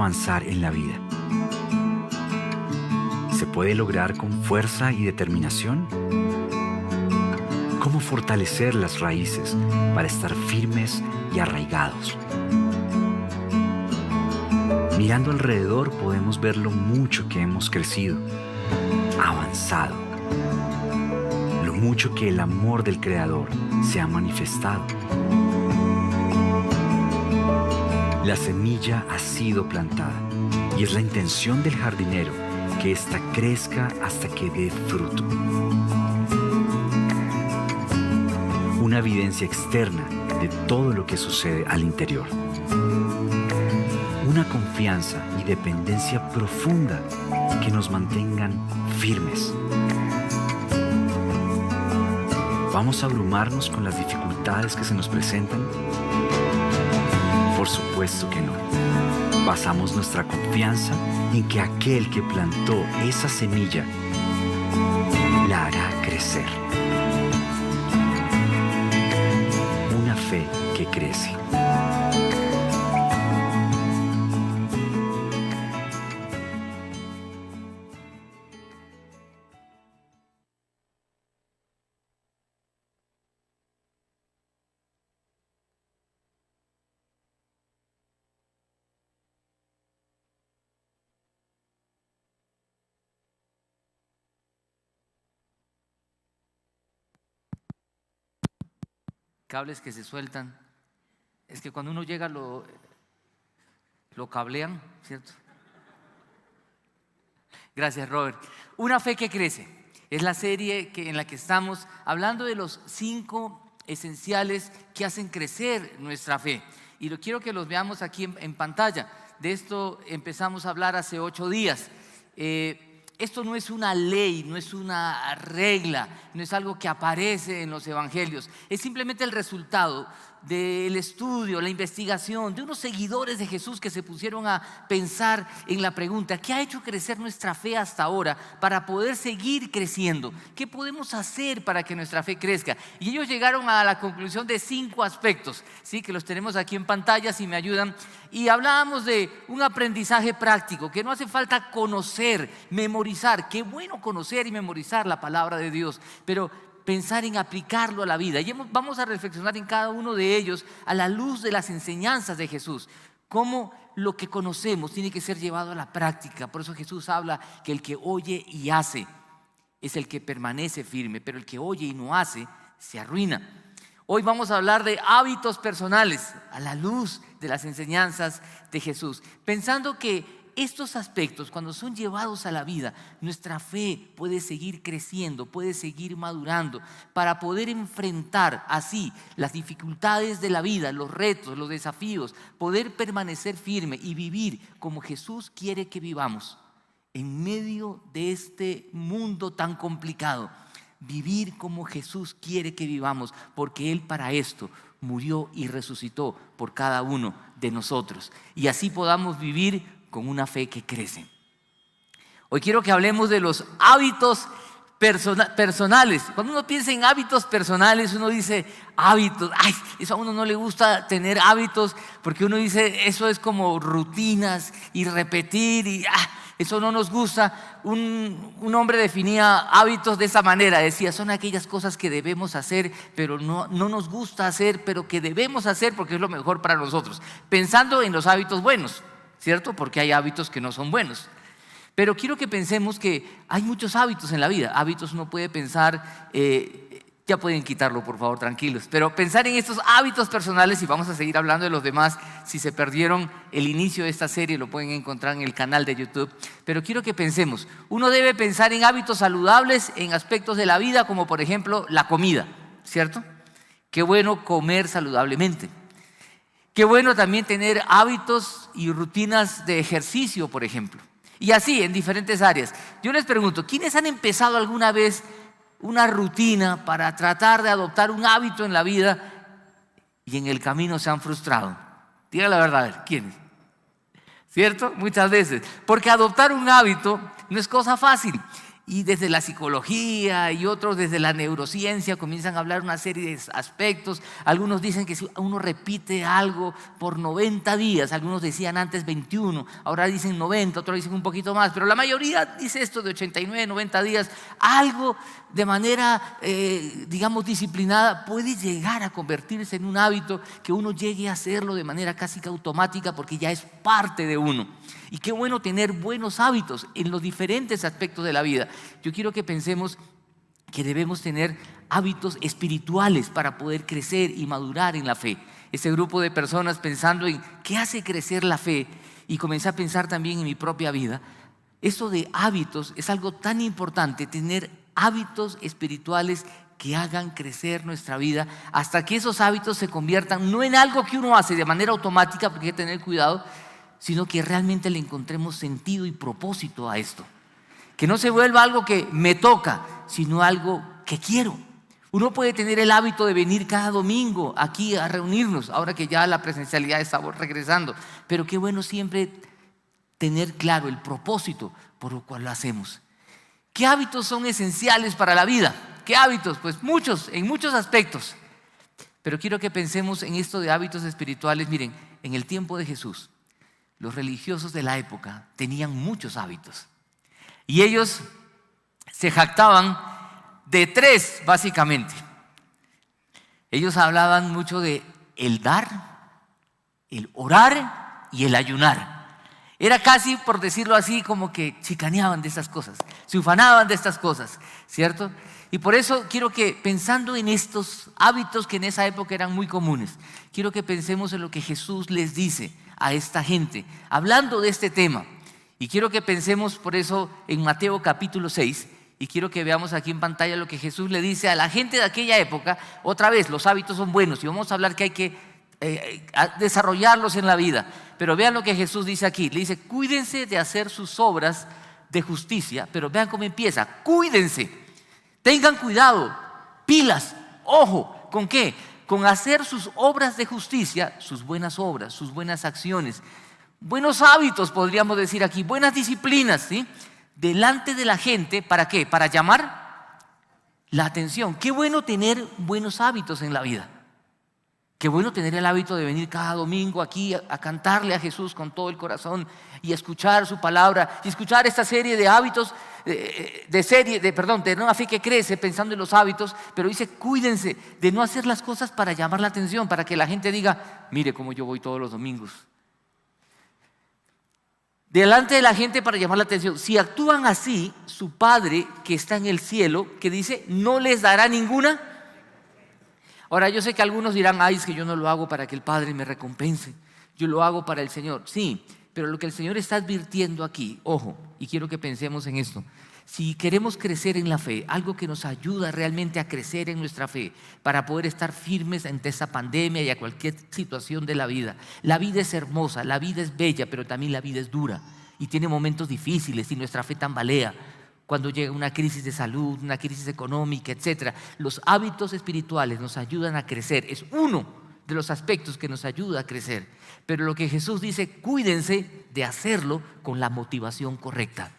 avanzar en la vida? ¿Se puede lograr con fuerza y determinación? ¿Cómo fortalecer las raíces para estar firmes y arraigados? Mirando alrededor podemos ver lo mucho que hemos crecido, avanzado, lo mucho que el amor del Creador se ha manifestado. La semilla ha sido plantada y es la intención del jardinero que ésta crezca hasta que dé fruto. Una evidencia externa de todo lo que sucede al interior. Una confianza y dependencia profunda que nos mantengan firmes. ¿Vamos a abrumarnos con las dificultades que se nos presentan? Por supuesto que no. Basamos nuestra confianza en que aquel que plantó esa semilla la hará crecer. Una fe que crece. Cables que se sueltan. Es que cuando uno llega lo cablean, ¿cierto? Gracias, Robert. Una fe que crece. Es la serie en la que estamos hablando de los 5 esenciales que hacen crecer nuestra fe. Y quiero que los veamos aquí en pantalla. De esto empezamos a hablar hace 8 días. Esto no es una ley, no es una regla, no es algo que aparece en los evangelios. Es simplemente el resultado del estudio, la investigación de unos seguidores de Jesús que se pusieron a pensar en la pregunta: ¿qué ha hecho crecer nuestra fe hasta ahora para poder seguir creciendo? ¿Qué podemos hacer para que nuestra fe crezca? Y ellos llegaron a la conclusión de 5 aspectos, ¿sí? Que los tenemos aquí en pantalla si me ayudan. Y hablábamos de un aprendizaje práctico, que no hace falta conocer, memorizar. Qué bueno conocer y memorizar la palabra de Dios, pero pensar en aplicarlo a la vida. Y vamos a reflexionar en cada uno de ellos a la luz de las enseñanzas de Jesús. Cómo lo que conocemos tiene que ser llevado a la práctica. Por eso Jesús habla que el que oye y hace es el que permanece firme, pero el que oye y no hace se arruina. Hoy vamos a hablar de hábitos personales a la luz de las enseñanzas de Jesús, pensando que estos aspectos, cuando son llevados a la vida, nuestra fe puede seguir creciendo, puede seguir madurando para poder enfrentar así las dificultades de la vida, los retos, los desafíos, poder permanecer firme y vivir como Jesús quiere que vivamos en medio de este mundo tan complicado. Vivir como Jesús quiere que vivamos, porque Él para esto murió y resucitó por cada uno de nosotros, y así podamos vivir con una fe que crece. Hoy quiero que hablemos de los hábitos personales. Cuando uno piensa en hábitos personales, uno dice hábitos, ay, eso a uno no le gusta tener hábitos, porque uno dice eso es como rutinas y repetir y eso no nos gusta. Un hombre definía hábitos de esa manera, decía: son aquellas cosas que debemos hacer, pero no nos gusta hacer, pero que debemos hacer porque es lo mejor para nosotros, pensando en los hábitos buenos, ¿cierto? Porque hay hábitos que no son buenos. Pero quiero que pensemos que hay muchos hábitos en la vida. Hábitos uno puede pensar, ya pueden quitarlo por favor, tranquilos, pero pensar en estos hábitos personales, y vamos a seguir hablando de los demás. Si se perdieron el inicio de esta serie lo pueden encontrar en el canal de YouTube. Pero quiero que pensemos, uno debe pensar en hábitos saludables en aspectos de la vida, como por ejemplo la comida, ¿cierto? Qué bueno comer saludablemente. Qué bueno también tener hábitos y rutinas de ejercicio, por ejemplo. Y así en diferentes áreas. Yo les pregunto, ¿quiénes han empezado alguna vez una rutina para tratar de adoptar un hábito en la vida y en el camino se han frustrado? Diga la verdad, ¿quiénes? ¿Cierto? Muchas veces. Porque adoptar un hábito no es cosa fácil. y desde la psicología y otros desde la neurociencia comienzan a hablar una serie de aspectos. Algunos dicen que si uno repite algo por 90 días, algunos decían antes 21, ahora dicen 90, otros dicen un poquito más, pero la mayoría dice esto de 89, 90 días, algo de manera, digamos, disciplinada puede llegar a convertirse en un hábito que uno llegue a hacerlo de manera casi que automática porque ya es parte de uno. Y qué bueno tener buenos hábitos en los diferentes aspectos de la vida. Yo quiero que pensemos que debemos tener hábitos espirituales para poder crecer y madurar en la fe. Ese grupo de personas pensando en qué hace crecer la fe, y comencé a pensar también en mi propia vida. Eso de hábitos es algo tan importante, tener hábitos espirituales que hagan crecer nuestra vida hasta que esos hábitos se conviertan no en algo que uno hace de manera automática, porque hay que tener cuidado, sino que realmente le encontremos sentido y propósito a esto. Que no se vuelva algo que me toca, sino algo que quiero. Uno puede tener el hábito de venir cada domingo aquí a reunirnos, ahora que ya la presencialidad está regresando, pero qué bueno siempre tener claro el propósito por el cual lo hacemos. ¿Qué hábitos son esenciales para la vida? ¿Qué hábitos? Pues muchos, en muchos aspectos. Pero quiero que pensemos en esto de hábitos espirituales. Miren, en el tiempo de Jesús, los religiosos de la época tenían muchos hábitos. Y ellos se jactaban de tres, básicamente. Ellos hablaban mucho de el dar, el orar y el ayunar. Era casi, por decirlo así, como que chicaneaban de esas cosas, se ufanaban de estas cosas, ¿cierto? Y por eso quiero que, pensando en estos hábitos que en esa época eran muy comunes, quiero que pensemos en lo que Jesús les dice a esta gente, hablando de este tema. Y quiero que pensemos por eso en Mateo capítulo 6, y quiero que veamos aquí en pantalla lo que Jesús le dice a la gente de aquella época. Otra vez, los hábitos son buenos y vamos a hablar que hay que desarrollarlos en la vida. Pero vean lo que Jesús dice aquí. Le dice, cuídense de hacer sus obras de justicia. Pero vean cómo empieza, cuídense, tengan cuidado, pilas, ojo, ¿con qué? Con hacer sus obras de justicia, sus buenas obras, sus buenas acciones, buenos hábitos, podríamos decir aquí, buenas disciplinas, ¿sí? Delante de la gente, ¿para qué? Para llamar la atención. Qué bueno tener buenos hábitos en la vida. Qué bueno tener el hábito de venir cada domingo aquí a cantarle a Jesús con todo el corazón y escuchar su palabra y escuchar esta serie de hábitos, de una fe que crece pensando en los hábitos. Pero dice, cuídense de no hacer las cosas para llamar la atención, para que la gente diga, mire cómo yo voy todos los domingos. Delante de la gente para llamar la atención. Si actúan así, su Padre que está en el cielo, que dice, no les dará ninguna. Ahora yo sé que algunos dirán, ay, es que yo no lo hago para que el Padre me recompense, yo lo hago para el Señor. Sí, pero lo que el Señor está advirtiendo aquí, ojo, y quiero que pensemos en esto. Si queremos crecer en la fe, algo que nos ayuda realmente a crecer en nuestra fe, para poder estar firmes ante esta pandemia y a cualquier situación de la vida. La vida es hermosa, la vida es bella, pero también la vida es dura y tiene momentos difíciles y nuestra fe tambalea. Cuando llega una crisis de salud, una crisis económica, etc. Los hábitos espirituales nos ayudan a crecer. Es uno de los aspectos que nos ayuda a crecer. Pero lo que Jesús dice, cuídense de hacerlo con la motivación correcta.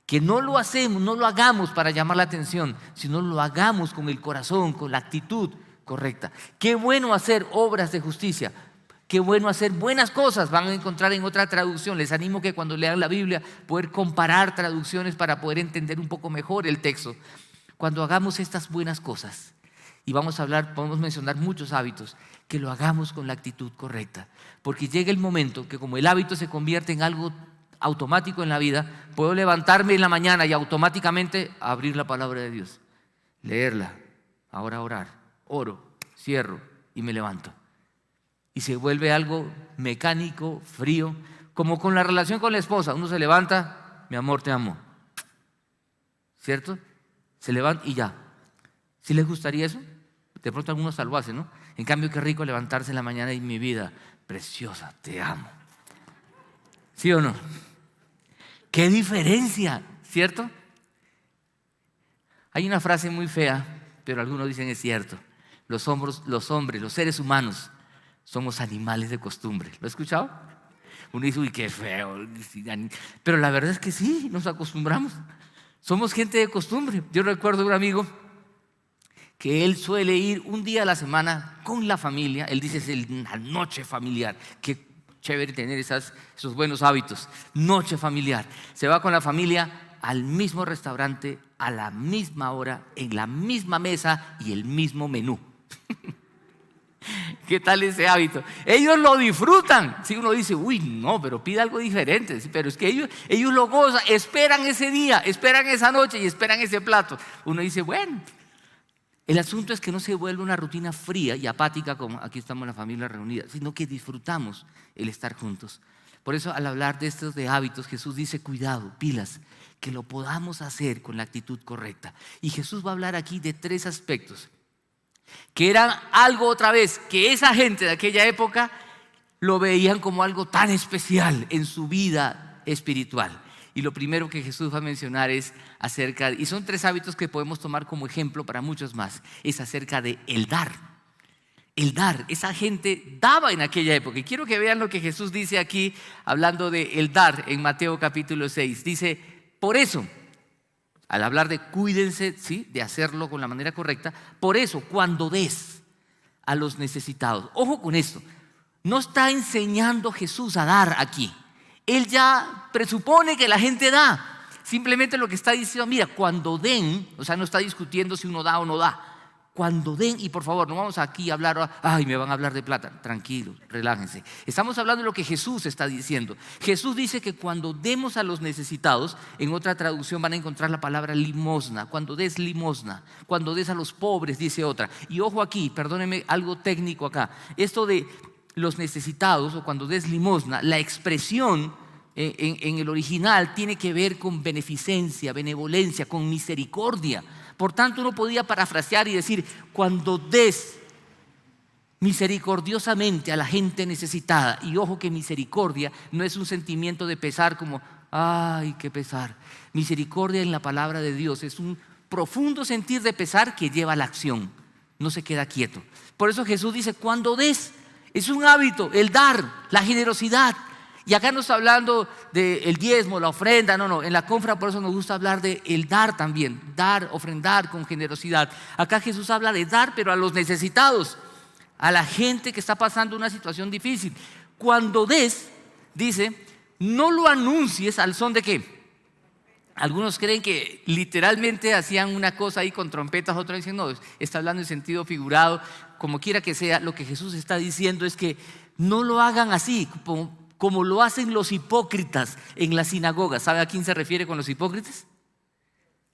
Que no lo hagamos para llamar la atención, sino lo hagamos con el corazón, con la actitud correcta. Qué bueno hacer obras de justicia. Qué bueno hacer buenas cosas. Van a encontrar en otra traducción. Les animo que cuando lean la Biblia poder comparar traducciones para poder entender un poco mejor el texto. Cuando hagamos estas buenas cosas, y podemos mencionar muchos hábitos, que lo hagamos con la actitud correcta. Porque llega el momento que como el hábito se convierte en algo automático en la vida, puedo levantarme en la mañana y automáticamente abrir la palabra de Dios, leerla, ahora orar, oro, cierro y me levanto. Y se vuelve algo mecánico, frío, como con la relación con la esposa. Uno se levanta, mi amor, te amo, ¿cierto? Se levanta y ya. ¿Sí les gustaría eso? De pronto algunos lo hacen, ¿no? En cambio, qué rico levantarse en la mañana y mi vida, preciosa, te amo. ¿Sí o no? ¡Qué diferencia! ¿Cierto? Hay una frase muy fea, pero algunos dicen es cierto. Los hombres, los seres humanos, somos animales de costumbre. ¿Lo has escuchado? Uno dice, uy, qué feo. Pero la verdad es que sí, nos acostumbramos. Somos gente de costumbre. Yo recuerdo un amigo que él suele ir un día a la semana con la familia. Él dice, es una noche familiar. Qué chévere tener esos buenos hábitos. Noche familiar. Se va con la familia al mismo restaurante, a la misma hora, en la misma mesa y el mismo menú. ¿Qué tal ese hábito? Ellos lo disfrutan. Si uno dice, uy, no, pero pide algo diferente. Pero es que ellos lo gozan, esperan ese día, esperan esa noche y esperan ese plato. Uno dice, bueno, el asunto es que no se vuelve una rutina fría y apática como aquí estamos la familia reunida, sino que disfrutamos el estar juntos. Por eso al hablar de estos de hábitos, Jesús dice, cuidado, pilas, que lo podamos hacer con la actitud correcta. Y Jesús va a hablar aquí de 3 aspectos que eran algo otra vez, que esa gente de aquella época lo veían como algo tan especial en su vida espiritual. Y lo primero que Jesús va a mencionar es acerca, y son 3 hábitos que podemos tomar como ejemplo para muchos más, es acerca de el dar. El dar, esa gente daba en aquella época. Y quiero que vean lo que Jesús dice aquí, hablando de el dar en Mateo capítulo 6. Dice, por eso, al hablar de cuídense, ¿sí?, de hacerlo con la manera correcta, por eso cuando des a los necesitados, ojo con esto, no está enseñando Jesús a dar aquí. Él ya presupone que la gente da. Simplemente lo que está diciendo, mira, cuando den, o sea, no está discutiendo si uno da o no da. Cuando den, y por favor, no vamos aquí a hablar, ay, me van a hablar de plata. Tranquilos, relájense. Estamos hablando de lo que Jesús está diciendo. Jesús dice que cuando demos a los necesitados, en otra traducción van a encontrar la palabra limosna. Cuando des limosna, cuando des a los pobres, dice otra. Y ojo aquí, perdónenme, algo técnico acá. Esto de los necesitados o cuando des limosna, la expresión en el original tiene que ver con beneficencia, benevolencia, con misericordia. Por tanto, uno podía parafrasear y decir, cuando des misericordiosamente a la gente necesitada, y ojo que misericordia no es un sentimiento de pesar como, ay, qué pesar. Misericordia en la palabra de Dios es un profundo sentir de pesar que lleva a la acción, no se queda quieto. Por eso Jesús dice, cuando des, es un hábito, el dar, la generosidad. Y acá no está hablando del diezmo, la ofrenda, no, en la confra por eso nos gusta hablar de el dar también, dar, ofrendar con generosidad. Acá Jesús habla de dar, pero a los necesitados, a la gente que está pasando una situación difícil. Cuando des, dice, no lo anuncies al son de ¿qué? Algunos creen que literalmente hacían una cosa ahí con trompetas, otros dicen no, está hablando en sentido figurado, como quiera que sea. Lo que Jesús está diciendo es que no lo hagan así, como lo hacen los hipócritas en las sinagogas. ¿Sabe a quién se refiere con los hipócritas?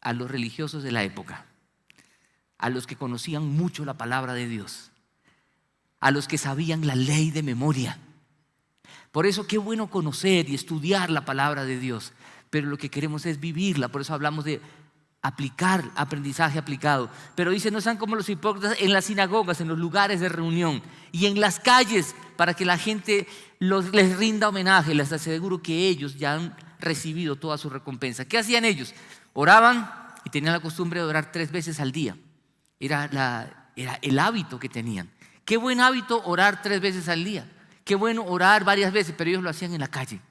A los religiosos de la época, a los que conocían mucho la palabra de Dios, a los que sabían la ley de memoria. Por eso qué bueno conocer y estudiar la palabra de Dios, pero lo que queremos es vivirla. Por eso hablamos de aplicar, aprendizaje aplicado. Pero dice, no sean como los hipócritas en las sinagogas, en los lugares de reunión y en las calles, para que la gente les rinda homenaje. Les aseguro que ellos ya han recibido toda su recompensa. ¿Qué hacían ellos? Oraban y tenían la costumbre de orar 3 veces al día. Era el hábito que tenían. Qué buen hábito orar 3 veces al día. Qué bueno orar varias veces, pero ellos lo hacían en la calle,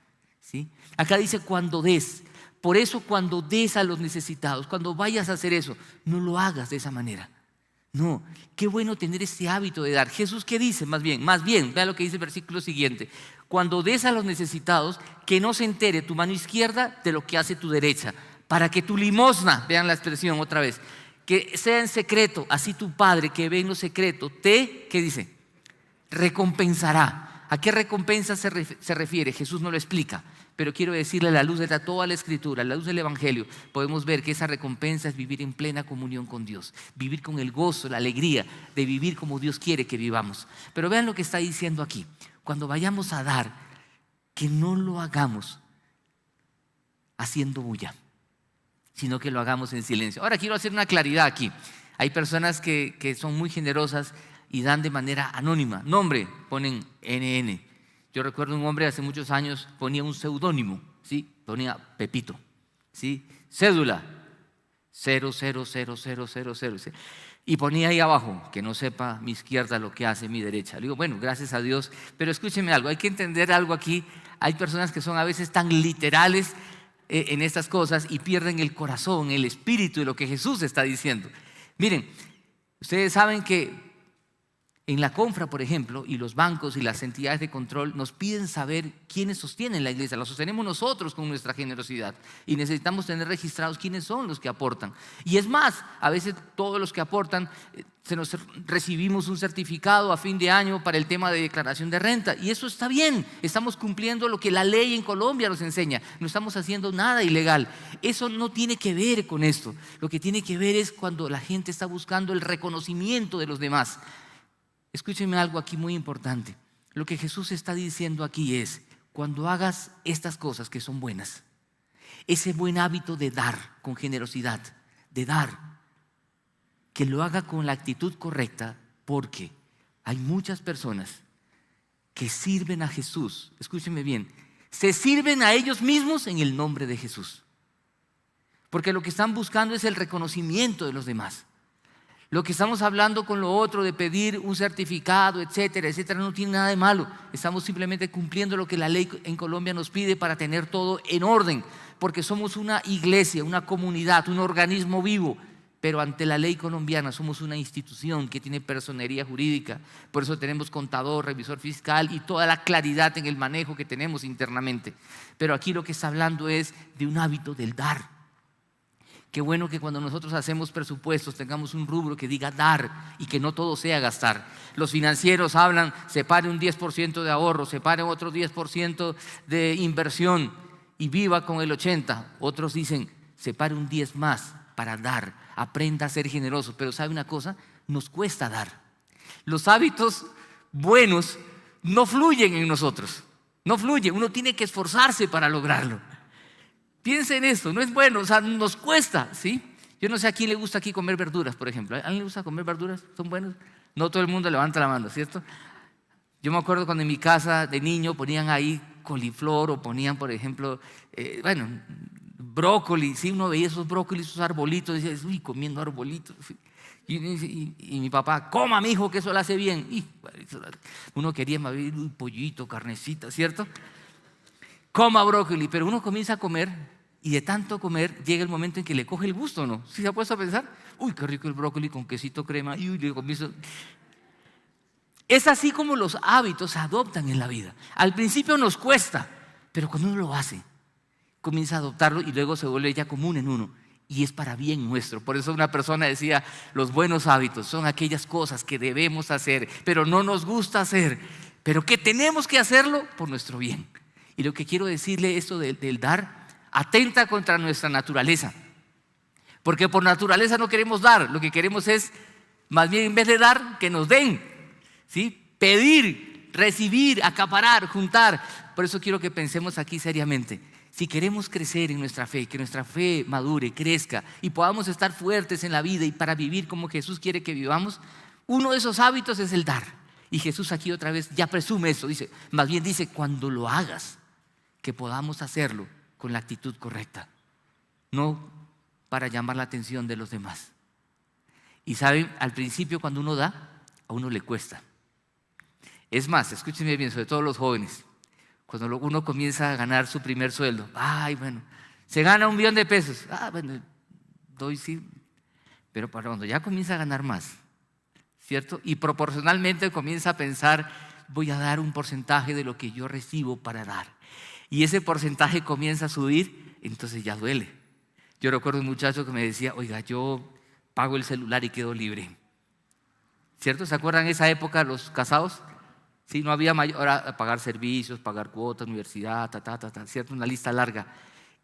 ¿sí? Acá dice cuando des. Por eso cuando des a los necesitados, cuando vayas a hacer eso, no lo hagas de esa manera. No, qué bueno tener ese hábito de dar. Jesús, ¿qué dice? Más bien, vea lo que dice el versículo siguiente. Cuando des a los necesitados, que no se entere tu mano izquierda de lo que hace tu derecha, para que tu limosna, vean la expresión otra vez, que sea en secreto, así tu Padre que ve en lo secreto, ¿qué dice? Recompensará. ¿A qué recompensa se refiere? Jesús no lo explica, pero quiero decirle, a la luz de toda la Escritura, a la luz del Evangelio, podemos ver que esa recompensa es vivir en plena comunión con Dios, vivir con el gozo, la alegría de vivir como Dios quiere que vivamos. Pero vean lo que está diciendo aquí. Cuando vayamos a dar, que no lo hagamos haciendo bulla, sino que lo hagamos en silencio. Ahora quiero hacer una claridad aquí. Hay personas que son muy generosas y dan de manera anónima. Nombre, ponen NN. Yo recuerdo un hombre hace muchos años ponía un seudónimo, ¿sí? Ponía Pepito, ¿sí? Cédula 0000000, ¿sí? Y ponía ahí abajo, que no sepa mi izquierda lo que hace mi derecha. Le digo, bueno, gracias a Dios, pero escúcheme algo, hay que entender algo aquí. Hay personas que son a veces tan literales. en estas cosas y pierden el corazón, el espíritu de lo que Jesús está diciendo. Miren, ustedes saben que en la Confra, por ejemplo, y los bancos y las entidades de control nos piden saber quiénes sostienen la iglesia. La sostenemos nosotros con nuestra generosidad y necesitamos tener registrados quiénes son los que aportan. Y es más, a veces todos los que aportan recibimos un certificado a fin de año para el tema de declaración de renta, y eso está bien. Estamos cumpliendo lo que la ley en Colombia nos enseña. No estamos haciendo nada ilegal. Eso no tiene que ver con esto. Lo que tiene que ver es cuando la gente está buscando el reconocimiento de los demás. Escúchenme algo aquí muy importante. Lo que Jesús está diciendo aquí es: cuando hagas estas cosas que son buenas, ese buen hábito de dar con generosidad, de dar, que lo haga con la actitud correcta, porque hay muchas personas que sirven a Jesús. Escúchenme bien, se sirven a ellos mismos en el nombre de Jesús, porque lo que están buscando es el reconocimiento de los demás. Lo que estamos hablando con lo otro de pedir un certificado, etcétera, etcétera, no tiene nada de malo. Estamos simplemente cumpliendo lo que la ley en Colombia nos pide para tener todo en orden, porque somos una iglesia, una comunidad, un organismo vivo, pero ante la ley colombiana somos una institución que tiene personería jurídica. Por eso tenemos contador, revisor fiscal y toda la claridad en el manejo que tenemos internamente. Pero aquí lo que está hablando es de un hábito del dar. Qué bueno que cuando nosotros hacemos presupuestos tengamos un rubro que diga dar y que no todo sea gastar. Los financieros hablan, separe un 10% de ahorro, separe otro 10% de inversión y viva con el 80%. Otros dicen, separe un 10 más para dar, aprenda a ser generoso. Pero ¿sabe una cosa? Nos cuesta dar. Los hábitos buenos no fluyen en nosotros, no fluyen. Uno tiene que esforzarse para lograrlo. Piensen en esto, no es bueno, o sea, nos cuesta, ¿sí? Yo no sé a quién le gusta aquí comer verduras, por ejemplo. ¿A alguien le gusta comer verduras? ¿Son buenos? No todo el mundo levanta la mano, ¿cierto? Yo me acuerdo cuando en mi casa de niño ponían ahí coliflor o ponían, por ejemplo, brócoli. Sí, uno veía esos brócolis, esos arbolitos, y decía, uy, comiendo arbolitos. Y mi papá, coma, mijo, que eso le hace bien. Y uno quería más bien un pollito, carnecita, ¿cierto? Coma brócoli, pero uno comienza a comer y de tanto comer llega el momento en que le coge el gusto, ¿no? ¿Sí se ha puesto a pensar? Uy, qué rico el brócoli con quesito crema. Y uy, le comienzo. Es así como los hábitos se adoptan en la vida. Al principio nos cuesta, pero cuando uno lo hace, comienza a adoptarlo y luego se vuelve ya común en uno. Y es para bien nuestro. Por eso una persona decía, los buenos hábitos son aquellas cosas que debemos hacer, pero no nos gusta hacer, pero que tenemos que hacerlo por nuestro bien. Y lo que quiero decirle, esto del dar, atenta contra nuestra naturaleza. Porque por naturaleza no queremos dar, lo que queremos es, más bien en vez de dar, que nos den, ¿sí? Pedir, recibir, acaparar, juntar. Por eso quiero que pensemos aquí seriamente. Si queremos crecer en nuestra fe, que nuestra fe madure, crezca y podamos estar fuertes en la vida y para vivir como Jesús quiere que vivamos, uno de esos hábitos es el dar. Y Jesús aquí otra vez ya presume eso, dice, más bien dice, cuando lo hagas, que podamos hacerlo con la actitud correcta, no para llamar la atención de los demás. Y saben, al principio cuando uno da, a uno le cuesta. Es más, escúchenme bien, sobre todo los jóvenes, cuando uno comienza a ganar su primer sueldo, ay, bueno, se gana 1 millón de pesos, bueno, doy sí, pero para cuando ya comienza a ganar más, ¿cierto? Y proporcionalmente comienza a pensar, voy a dar un porcentaje de lo que yo recibo para dar. Y ese porcentaje comienza a subir, entonces ya duele. Yo recuerdo un muchacho que me decía, oiga, yo pago el celular y quedo libre. ¿Cierto? ¿Se acuerdan esa época los casados? Sí, no había mayor a pagar servicios, pagar cuotas, universidad, ¿cierto? Una lista larga.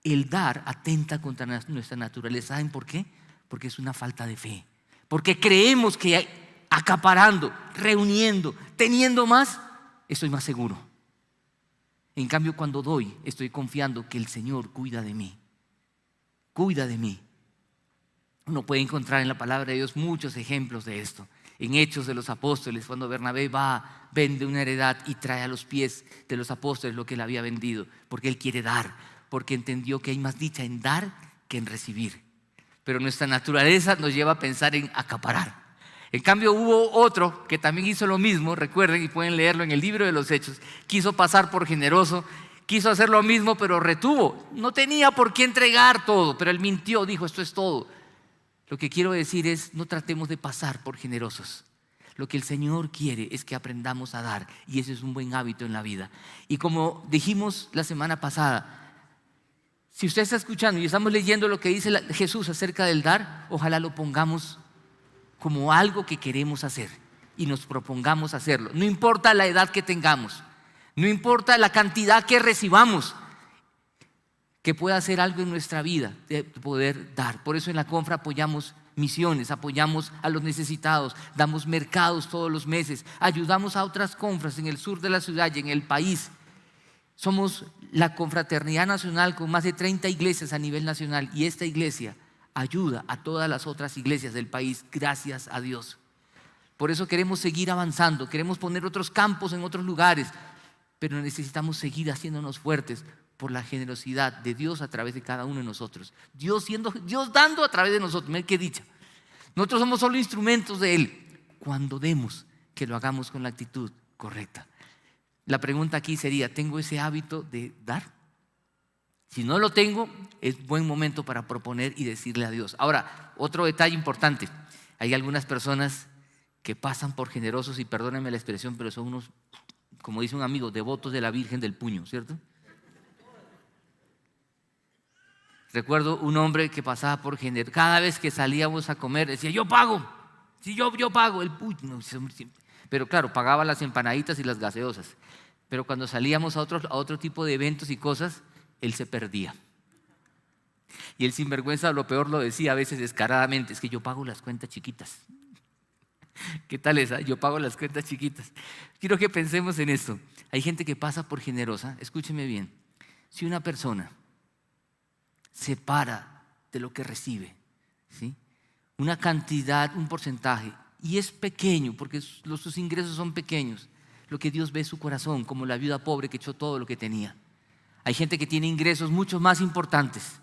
El dar atenta contra nuestra naturaleza. ¿Saben por qué? Porque es una falta de fe. Porque creemos que acaparando, reuniendo, teniendo más, estoy más seguro. En cambio, cuando doy, estoy confiando que el Señor cuida de mí. Cuida de mí. Uno puede encontrar en la palabra de Dios muchos ejemplos de esto. En Hechos de los Apóstoles, cuando Bernabé va, vende una heredad y trae a los pies de los apóstoles lo que él había vendido, porque él quiere dar, porque entendió que hay más dicha en dar que en recibir. Pero nuestra naturaleza nos lleva a pensar en acaparar. En cambio hubo otro que también hizo lo mismo, recuerden y pueden leerlo en el libro de los Hechos, quiso pasar por generoso, quiso hacer lo mismo, pero retuvo. No tenía por qué entregar todo, pero él mintió, dijo, esto es todo. Lo que quiero decir es, no tratemos de pasar por generosos. Lo que el Señor quiere es que aprendamos a dar, y ese es un buen hábito en la vida. Y como dijimos la semana pasada, si usted está escuchando y estamos leyendo lo que dice Jesús acerca del dar, ojalá lo pongamos como algo que queremos hacer y nos propongamos hacerlo. No importa la edad que tengamos, no importa la cantidad que recibamos, que pueda hacer algo en nuestra vida de poder dar. Por eso en la Confra apoyamos misiones, apoyamos a los necesitados, damos mercados todos los meses, ayudamos a otras confras en el sur de la ciudad y en el país. Somos la confraternidad nacional con más de 30 iglesias a nivel nacional, y esta iglesia ayuda a todas las otras iglesias del país, gracias a Dios. Por eso queremos seguir avanzando, queremos poner otros campos en otros lugares, pero necesitamos seguir haciéndonos fuertes por la generosidad de Dios a través de cada uno de nosotros. Dios dando a través de nosotros. Miren qué dicha. Nosotros somos solo instrumentos de Él. Cuando demos, que lo hagamos con la actitud correcta. La pregunta aquí sería, ¿tengo ese hábito de dar? Si no lo tengo, es buen momento para proponer y decirle a Dios. Ahora, otro detalle importante. Hay algunas personas que pasan por generosos, y perdónenme la expresión, pero son unos, como dice un amigo, devotos de la Virgen del Puño, ¿cierto? Recuerdo un hombre que pasaba por generoso. Cada vez que salíamos a comer decía, yo pago. Si yo pago. El puño. Pero claro, pagaba las empanaditas y las gaseosas. Pero cuando salíamos a otro tipo de eventos y cosas, él se perdía. Y el sinvergüenza, lo peor, lo decía a veces descaradamente, es que yo pago las cuentas chiquitas. ¿Qué tal esa? Yo pago las cuentas chiquitas. Quiero que pensemos en esto. Hay gente que pasa por generosa. Escúcheme bien. Si una persona separa de lo que recibe, ¿sí?, una cantidad, un porcentaje, y es pequeño porque sus ingresos son pequeños, lo que Dios ve es su corazón, como la viuda pobre que echó todo lo que tenía. Hay gente que tiene ingresos mucho más importantes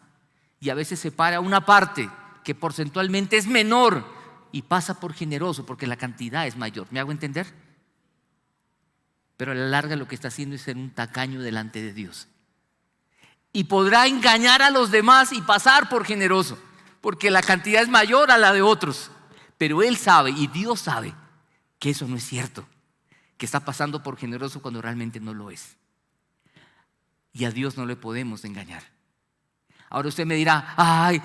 y a veces separa una parte que porcentualmente es menor y pasa por generoso porque la cantidad es mayor. ¿Me hago entender? Pero a la larga lo que está haciendo es ser un tacaño delante de Dios. Y podrá engañar a los demás y pasar por generoso, porque la cantidad es mayor a la de otros. Pero él sabe, y Dios sabe, que eso no es cierto, que está pasando por generoso cuando realmente no lo es. Y a Dios no le podemos engañar. Ahora usted me dirá, ay,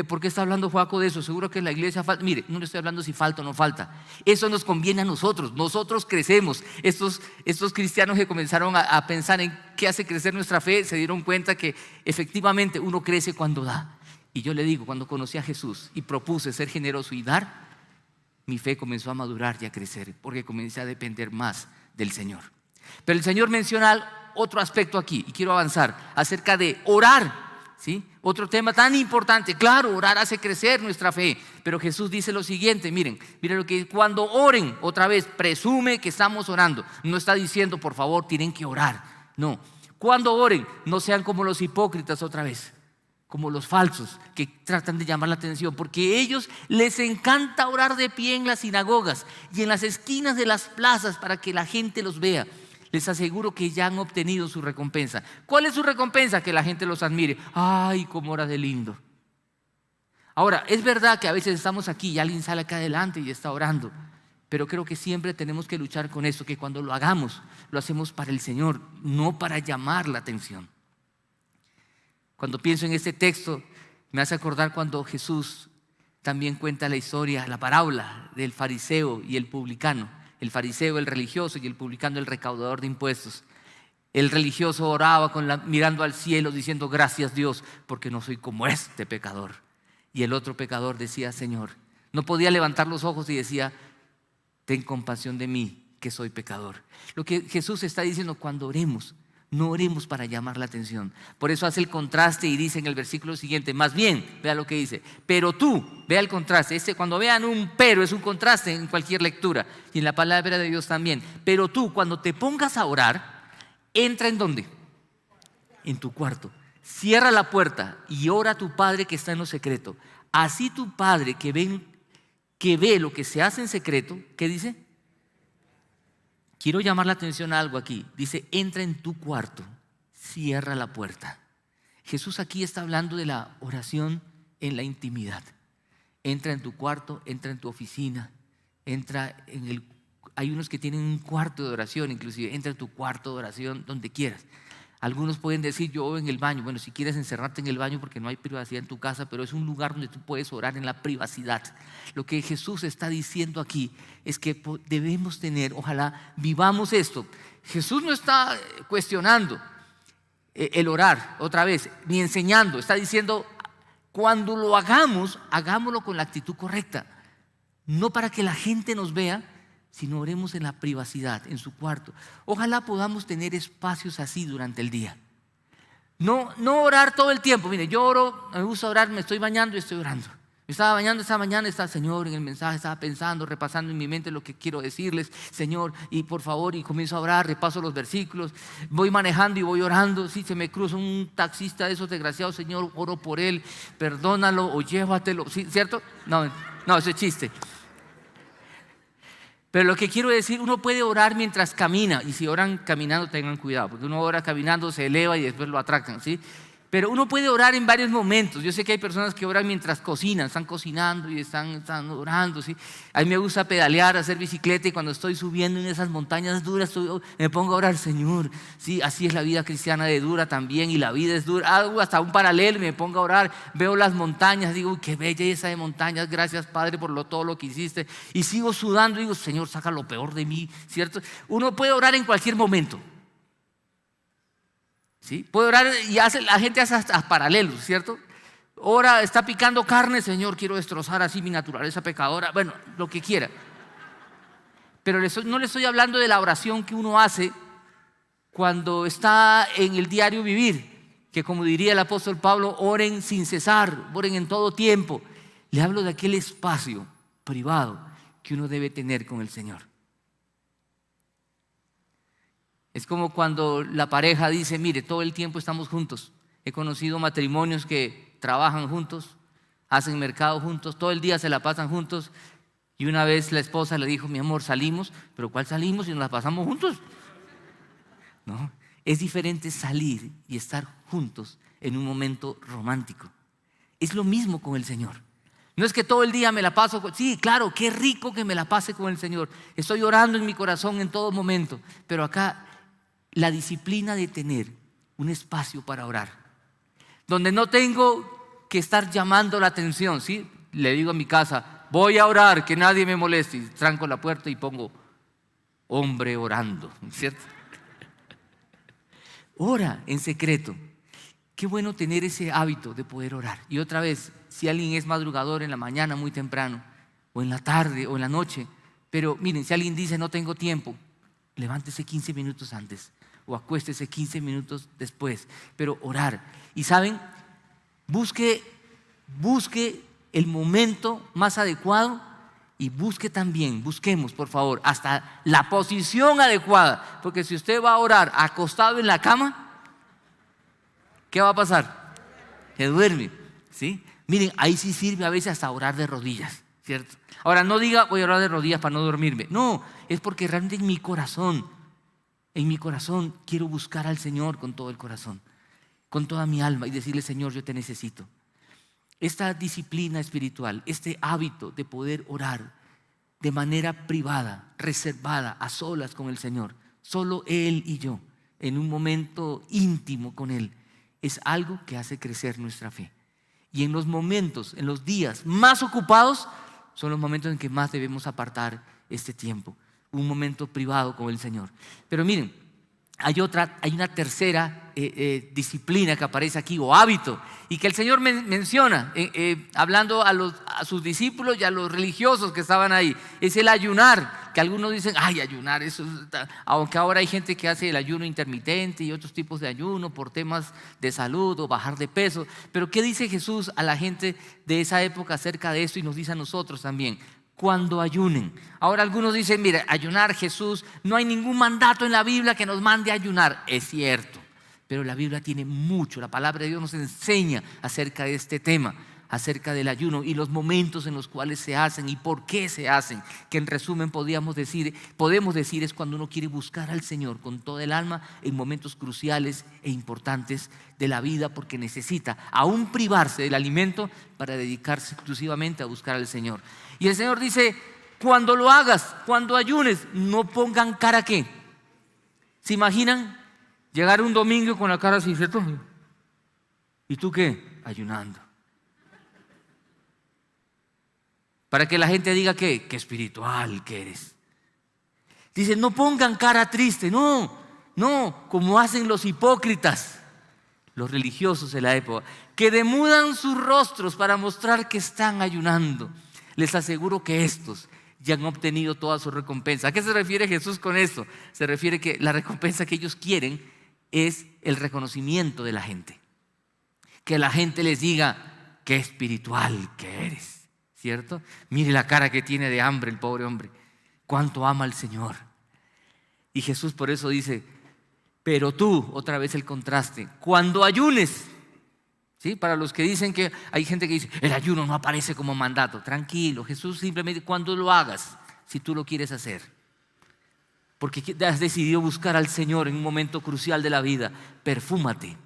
¿por qué está hablando Joaco de eso? Seguro que en la iglesia falta. Mire, no le estoy hablando si falta o no falta. Eso nos conviene a nosotros. Nosotros crecemos. Estos cristianos que comenzaron a pensar en qué hace crecer nuestra fe, se dieron cuenta que efectivamente uno crece cuando da. Y yo le digo, cuando conocí a Jesús y propuse ser generoso y dar, mi fe comenzó a madurar y a crecer, porque comencé a depender más del Señor. Pero el Señor menciona otro aspecto aquí, y quiero avanzar, acerca de orar. ¿Sí? Otro tema tan importante. Claro, orar hace crecer nuestra fe, pero Jesús dice lo siguiente, miren lo que cuando oren, otra vez presume que estamos orando. No está diciendo por favor tienen que orar, no. Cuando oren, no sean como los hipócritas, otra vez, como los falsos que tratan de llamar la atención, porque a ellos les encanta orar de pie en las sinagogas y en las esquinas de las plazas para que la gente los vea. Les aseguro que ya han obtenido su recompensa. ¿Cuál es su recompensa? Que la gente los admire. ¡Ay, cómo ora de lindo! Ahora, es verdad que a veces estamos aquí y alguien sale acá adelante y está orando, pero creo que siempre tenemos que luchar con eso, que cuando lo hagamos, lo hacemos para el Señor, no para llamar la atención. Cuando pienso en este texto, me hace acordar cuando Jesús también cuenta la historia, la parábola del fariseo y el publicano. El fariseo, el religioso, y el publicano, el recaudador de impuestos. El religioso oraba mirando al cielo diciendo gracias Dios porque no soy como este pecador. Y el otro pecador decía, Señor, no podía levantar los ojos y decía, ten compasión de mí que soy pecador. Lo que Jesús está diciendo, cuando oremos, no oremos para llamar la atención. Por eso hace el contraste y dice en el versículo siguiente, más bien, vea lo que dice, pero tú, vea el contraste, cuando vean un pero es un contraste en cualquier lectura y en la palabra de Dios también. Pero tú, cuando te pongas a orar, entra ¿en dónde? En tu cuarto, cierra la puerta y ora a tu Padre que está en lo secreto. Así tu Padre que ve lo que se hace en secreto, ¿qué dice? Quiero llamar la atención a algo aquí. Dice, entra en tu cuarto cierra la puerta. Jesús aquí está hablando de la oración en la intimidad. Entra en tu cuarto, entra en tu oficina, hay unos que tienen un cuarto de oración, inclusive entra en tu cuarto de oración donde quieras. Algunos pueden decir, yo en el baño. Bueno, si quieres encerrarte en el baño porque no hay privacidad en tu casa, pero es un lugar donde tú puedes orar en la privacidad. Lo que Jesús está diciendo aquí es que debemos tener, ojalá vivamos esto. Jesús no está cuestionando el orar otra vez, ni enseñando. Está diciendo, cuando lo hagamos, hagámoslo con la actitud correcta. No para que la gente nos vea, sino oremos en la privacidad, en su cuarto. Ojalá podamos tener espacios así durante el día. No orar todo el tiempo. Mire, yo oro, me gusta orar, me estoy bañando y estoy orando. Me estaba bañando esta mañana, Señor, en el mensaje estaba pensando, repasando en mi mente lo que quiero decirles, Señor, y por favor, y comienzo a orar, repaso los versículos, voy manejando y voy orando. Si se me cruza un taxista de esos desgraciados, Señor, oro por él, perdónalo o llévatelo, ¿sí? ¿Cierto? No, eso es chiste. Pero lo que quiero decir, uno puede orar mientras camina, y si oran caminando tengan cuidado, porque uno ora caminando, se eleva y después lo atracan, ¿sí? Pero uno puede orar en varios momentos. Yo sé que hay personas que oran mientras cocinan, están cocinando y están orando, ¿sí? A mí me gusta pedalear, hacer bicicleta, y cuando estoy subiendo en esas montañas duras me pongo a orar, Señor, ¿sí? Así es la vida cristiana de dura también, y la vida es dura. Hago hasta un paralelo y me pongo a orar, veo las montañas, digo, qué belleza de montañas, gracias Padre por todo lo que hiciste, y sigo sudando, digo, Señor, saca lo peor de mí, ¿cierto? Uno puede orar en cualquier momento. ¿Sí? Puede orar y la gente hace hasta paralelos, ¿cierto? Ora, está picando carne, Señor, quiero destrozar así mi naturaleza pecadora. Bueno, lo que quiera. Pero no le estoy hablando de la oración que uno hace cuando está en el diario vivir, que como diría el apóstol Pablo, oren sin cesar, oren en todo tiempo. Le hablo de aquel espacio privado que uno debe tener con el Señor. Es como cuando la pareja dice, mire, todo el tiempo estamos juntos. He conocido matrimonios que trabajan juntos, hacen mercado juntos, todo el día se la pasan juntos. Y una vez la esposa le dijo, mi amor, salimos. ¿Pero cuál salimos si nos la pasamos juntos? No, es diferente salir y estar juntos en un momento romántico. Es lo mismo con el Señor. No es que todo el día me la paso sí, claro, qué rico que me la pase con el Señor. Estoy orando en mi corazón en todo momento. Pero acá la disciplina de tener un espacio para orar, donde no tengo que estar llamando la atención, ¿sí? Le digo a mi casa, voy a orar, que nadie me moleste, y tranco la puerta y pongo hombre orando, ¿cierto? Ora en secreto. Qué bueno tener ese hábito de poder orar. Y otra vez, si alguien es madrugador en la mañana muy temprano, o en la tarde o en la noche, pero miren, si alguien dice no tengo tiempo, levántese 15 minutos antes o acuéstese 15 minutos después, pero orar. Y saben, busque el momento más adecuado, y busquemos por favor hasta la posición adecuada, porque si usted va a orar acostado en la cama, ¿qué va a pasar? Se duerme, ¿sí? Miren, ahí sí sirve a veces hasta orar de rodillas, ¿cierto? Ahora no diga voy a orar de rodillas para no dormirme, no, es porque realmente en mi corazón quiero buscar al Señor con todo el corazón, con toda mi alma, y decirle, Señor, yo te necesito. Esta disciplina espiritual, este hábito de poder orar de manera privada, reservada, a solas con el Señor, solo Él y yo, en un momento íntimo con Él, es algo que hace crecer nuestra fe. Y en los días más ocupados, son los momentos en que más debemos apartar este tiempo, un momento privado con el Señor. Pero miren, hay una tercera disciplina que aparece aquí, o hábito, y que el Señor menciona hablando a sus discípulos y a los religiosos que estaban ahí. Es el ayunar, que algunos dicen, ay, ayunar, eso aunque ahora hay gente que hace el ayuno intermitente y otros tipos de ayuno por temas de salud o bajar de peso. Pero ¿qué dice Jesús a la gente de esa época acerca de esto, y nos dice a nosotros también? Cuando ayunen. Ahora algunos dicen, mire, ayunar, Jesús, no hay ningún mandato en la Biblia que nos mande a ayunar. Es cierto, pero la Biblia tiene mucho, la palabra de Dios nos enseña acerca de este tema. acerca del ayuno y los momentos en los cuales se hacen y por qué se hacen, que en resumen podemos decir es cuando uno quiere buscar al Señor con toda el alma en momentos cruciales e importantes de la vida, porque necesita aún privarse del alimento para dedicarse exclusivamente a buscar al Señor. Y el Señor dice: cuando lo hagas, cuando ayunes, no pongan cara ¿qué? ¿Se imaginan llegar un domingo con la cara así, cierto? ¿Y tú qué? Ayunando. Para que la gente diga que espiritual que eres. Dice: no pongan cara triste, no, como hacen los hipócritas, los religiosos de la época, que demudan sus rostros para mostrar que están ayunando. Les aseguro que estos ya han obtenido toda su recompensa. ¿A qué se refiere Jesús con esto? Se refiere que la recompensa que ellos quieren es el reconocimiento de la gente. Que la gente les diga: qué espiritual que eres, ¿cierto? Mire la cara que tiene de hambre el pobre hombre, cuánto ama al Señor. Y Jesús por eso dice: pero tú, otra vez el contraste, cuando ayunes, ¿sí? Para los que dicen que hay gente que dice: el ayuno no aparece como mandato. Tranquilo, Jesús simplemente cuando lo hagas, si tú lo quieres hacer, porque has decidido buscar al Señor en un momento crucial de la vida, perfúmate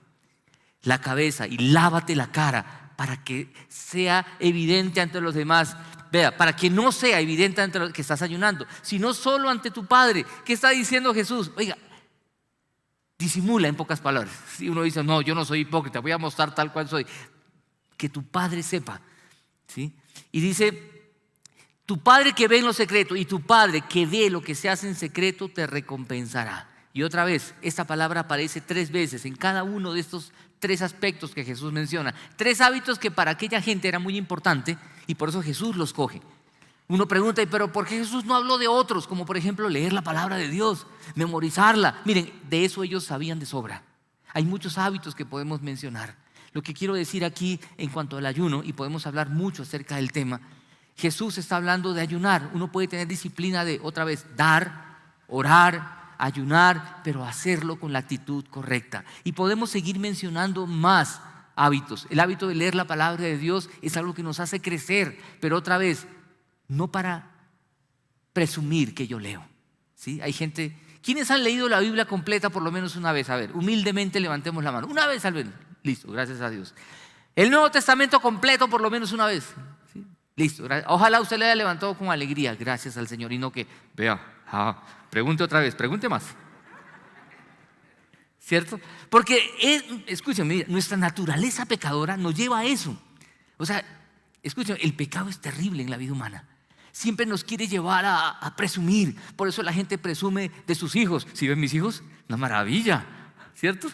la cabeza y lávate la cara para que sea evidente ante los demás. Vea, para que no sea evidente ante los que estás ayunando, sino solo ante tu Padre. ¿Qué está diciendo Jesús? Oiga, disimula, en pocas palabras. Si uno dice: no, yo no soy hipócrita, voy a mostrar tal cual soy, que tu Padre sepa, ¿sí? Y dice: tu Padre que ve en lo secreto y tu Padre que ve lo que se hace en secreto te recompensará. Y otra vez, esta palabra aparece 3 veces en cada uno de estos 3 aspectos que Jesús menciona. 3 hábitos que para aquella gente era muy importante y por eso Jesús los coge. Uno pregunta: ¿pero por qué Jesús no habló de otros? Como por ejemplo leer la palabra de Dios, memorizarla. Miren, de eso ellos sabían de sobra. Hay muchos hábitos que podemos mencionar. Lo que quiero decir aquí en cuanto al ayuno, y podemos hablar mucho acerca del tema, Jesús está hablando de ayunar. Uno puede tener disciplina de, otra vez, dar, orar, ayunar, pero hacerlo con la actitud correcta. Y podemos seguir mencionando más hábitos. El hábito de leer la palabra de Dios es algo que nos hace crecer, pero otra vez, no para presumir que yo leo, ¿sí? Hay gente, ¿quiénes han leído la Biblia completa por lo menos una vez? A ver, humildemente levantemos la mano. Una vez al menos. Listo, gracias a Dios. El Nuevo Testamento completo por lo menos una vez, ¿sí? Listo, ojalá usted le haya levantado con alegría, gracias al Señor, y no que, vea, pregunte otra vez, pregunte más, ¿cierto? Porque, escúchenme, nuestra naturaleza pecadora nos lleva a eso. O sea, escúchenme, el pecado es terrible en la vida humana. Siempre nos quiere llevar a presumir. Por eso la gente presume de sus hijos. ¿Sí ven mis hijos? Una maravilla, ¿cierto?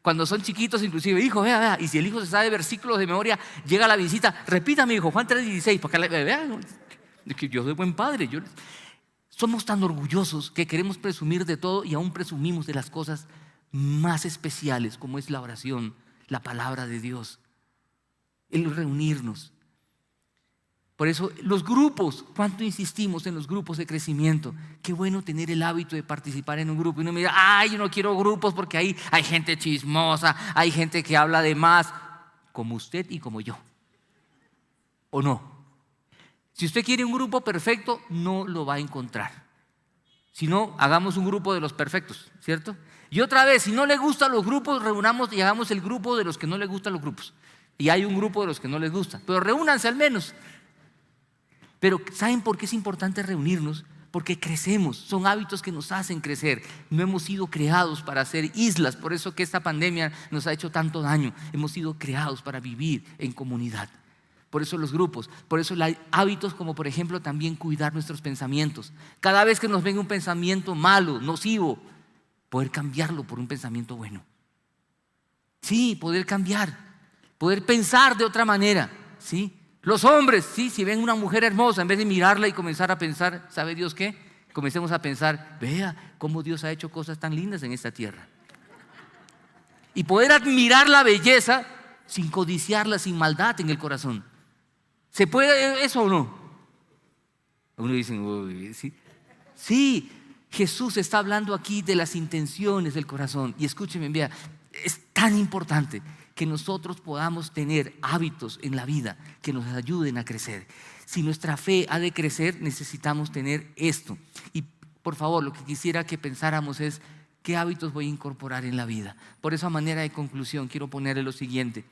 Cuando son chiquitos, inclusive: hijo, vea. Y si el hijo se sabe versículos de memoria, llega a la visita: repita, mi hijo, Juan 3:16, para que vea que yo soy buen padre. Somos tan orgullosos que queremos presumir de todo y aún presumimos de las cosas más especiales, como es la oración, la palabra de Dios, el reunirnos. Por eso los grupos, ¿cuánto insistimos en los grupos de crecimiento? Qué bueno tener el hábito de participar en un grupo. Y uno mira: ay, yo no quiero grupos porque ahí hay gente chismosa, hay gente que habla de más, como usted y como yo. ¿O no? Si usted quiere un grupo perfecto, no lo va a encontrar. Si no, hagamos un grupo de los perfectos, ¿cierto? Y otra vez, si no le gustan los grupos, reunamos y hagamos el grupo de los que no les gustan los grupos. Y hay un grupo de los que no les gusta, pero reúnanse al menos. Pero ¿saben por qué es importante reunirnos? Porque crecemos, son hábitos que nos hacen crecer. No hemos sido creados para ser islas, por eso que esta pandemia nos ha hecho tanto daño. Hemos sido creados para vivir en comunidad. Por eso los grupos, por eso hay hábitos como por ejemplo también cuidar nuestros pensamientos. Cada vez que nos venga un pensamiento malo, nocivo, poder cambiarlo por un pensamiento bueno. Sí, poder cambiar, poder pensar de otra manera, ¿sí? Los hombres, sí, si ven una mujer hermosa, en vez de mirarla y comenzar a pensar, ¿sabe Dios qué? Comencemos a pensar: vea cómo Dios ha hecho cosas tan lindas en esta tierra. Y poder admirar la belleza sin codiciarla, sin maldad en el corazón. ¿Se puede eso o no? Uno dice: uy, ¿sí? Sí, Jesús está hablando aquí de las intenciones del corazón. Y escúcheme, vea, es tan importante que nosotros podamos tener hábitos en la vida que nos ayuden a crecer. Si nuestra fe ha de crecer, necesitamos tener esto. Y por favor, lo que quisiera que pensáramos es: ¿qué hábitos voy a incorporar en la vida? Por eso, a manera de conclusión, quiero ponerle lo siguiente.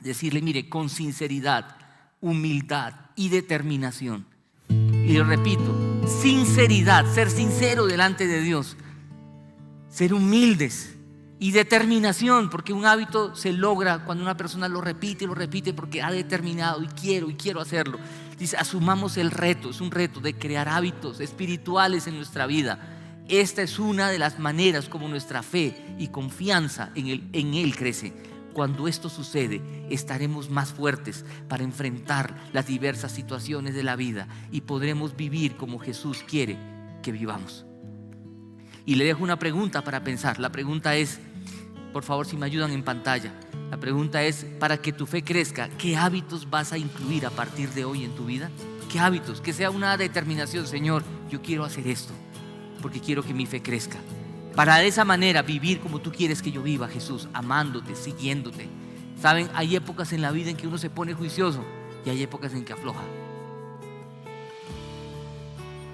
Decirle, mire, con sinceridad, humildad y determinación. Y lo repito, sinceridad, ser sincero delante de Dios. Ser humildes y determinación, porque un hábito se logra cuando una persona lo repite porque ha determinado y quiero hacerlo. Dice, asumamos el reto, es un reto de crear hábitos espirituales en nuestra vida. Esta es una de las maneras como nuestra fe y confianza en Él crece. Cuando esto sucede, estaremos más fuertes para enfrentar las diversas situaciones de la vida y podremos vivir como Jesús quiere que vivamos. Y le dejo una pregunta para pensar. La pregunta es, por favor, si me ayudan en pantalla, la pregunta es: para que tu fe crezca, ¿qué hábitos vas a incluir a partir de hoy en tu vida? ¿Qué hábitos? Que sea una determinación: Señor, yo quiero hacer esto porque quiero que mi fe crezca, para de esa manera vivir como tú quieres que yo viva, Jesús, amándote, siguiéndote. Saben, hay épocas en la vida en que uno se pone juicioso y hay épocas en que afloja.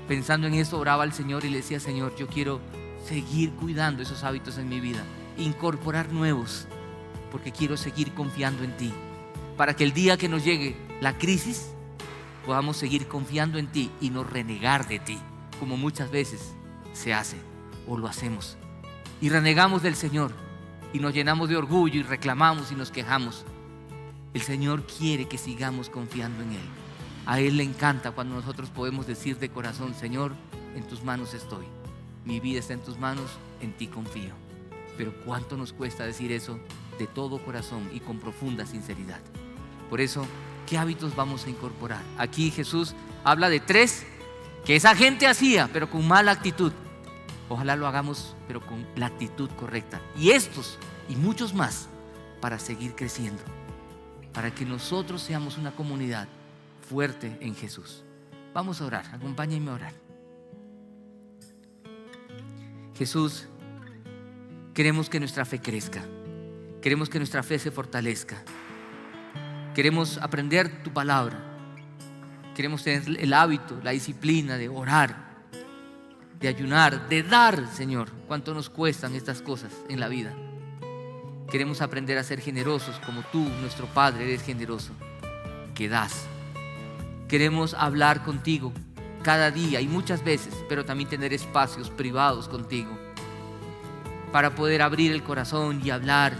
Pensando en esto, oraba al Señor y le decía: Señor, yo quiero seguir cuidando esos hábitos en mi vida, incorporar nuevos, porque quiero seguir confiando en ti, para que el día que nos llegue la crisis podamos seguir confiando en ti y no renegar de ti, como muchas veces se hace o lo hacemos, y renegamos del Señor y nos llenamos de orgullo y reclamamos y nos quejamos. El Señor quiere que sigamos confiando en Él. A Él le encanta cuando nosotros podemos decir de corazón: Señor, en tus manos estoy, mi vida está en tus manos, en ti confío. Pero cuánto nos cuesta decir eso de todo corazón y con profunda sinceridad. Por eso, ¿qué hábitos vamos a incorporar? Aquí Jesús habla de 3 que esa gente hacía, pero con mala actitud. Ojalá lo hagamos, pero con la actitud correcta. Y estos y muchos más, para seguir creciendo, para que nosotros seamos una comunidad fuerte en Jesús. Vamos a orar, acompáñenme a orar. Jesús, queremos que nuestra fe crezca, queremos que nuestra fe se fortalezca, queremos aprender tu palabra, queremos tener el hábito, la disciplina de orar, de ayunar, de dar, Señor, cuánto nos cuestan estas cosas en la vida. Queremos aprender a ser generosos como tú, nuestro Padre, eres generoso, que das. Queremos hablar contigo cada día y muchas veces, pero también tener espacios privados contigo para poder abrir el corazón y hablar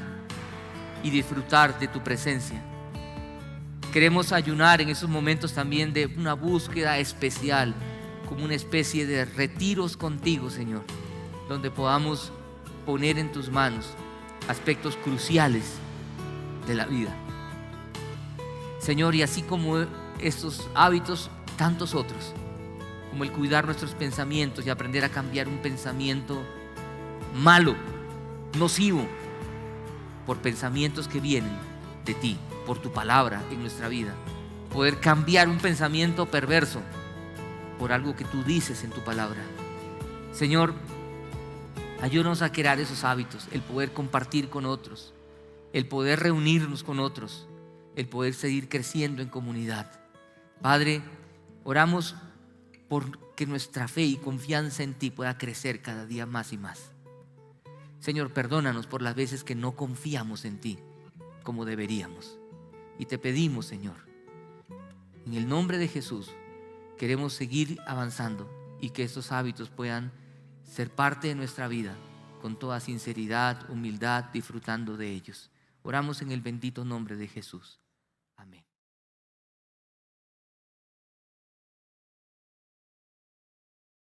y disfrutar de tu presencia. Queremos ayunar en esos momentos también de una búsqueda especial, como una especie de retiros contigo, Señor, donde podamos poner en tus manos aspectos cruciales de la vida. Señor, y así como estos hábitos, tantos otros, como el cuidar nuestros pensamientos y aprender a cambiar un pensamiento malo, nocivo, por pensamientos que vienen de ti, por tu palabra en nuestra vida. Poder cambiar un pensamiento perverso por algo que tú dices en tu palabra. Señor, ayúdanos a crear esos hábitos, el poder compartir con otros, el poder reunirnos con otros, el poder seguir creciendo en comunidad. Padre, oramos por que nuestra fe y confianza en ti pueda crecer cada día más y más. Señor, perdónanos por las veces que no confiamos en ti como deberíamos. Y te pedimos, Señor, en el nombre de Jesús, queremos seguir avanzando y que estos hábitos puedan ser parte de nuestra vida con toda sinceridad, humildad, disfrutando de ellos. Oramos en el bendito nombre de Jesús.